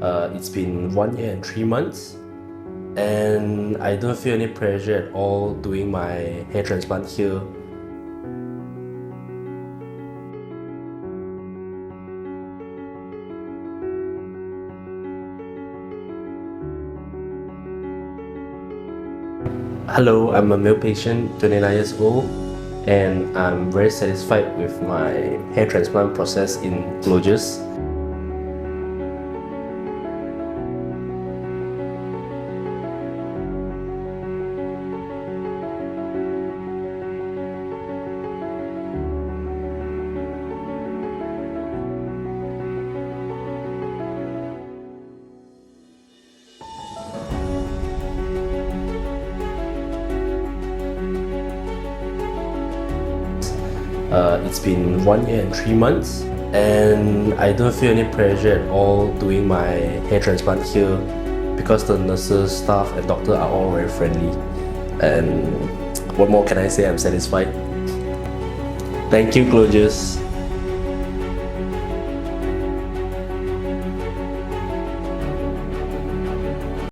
It's been 1 year and 3 months, and I don't feel any pressure at all doing my hair transplant here. Hello, I'm a male patient, 29 years old, and I'm very satisfied with my hair transplant process in GLOJAS. It's been 1 year and 3 months, and I don't feel any pressure at all doing my hair transplant here because the nurses, staff, and doctor are all very friendly. And what more can I say? I'm satisfied. Thank you, GLOJAS.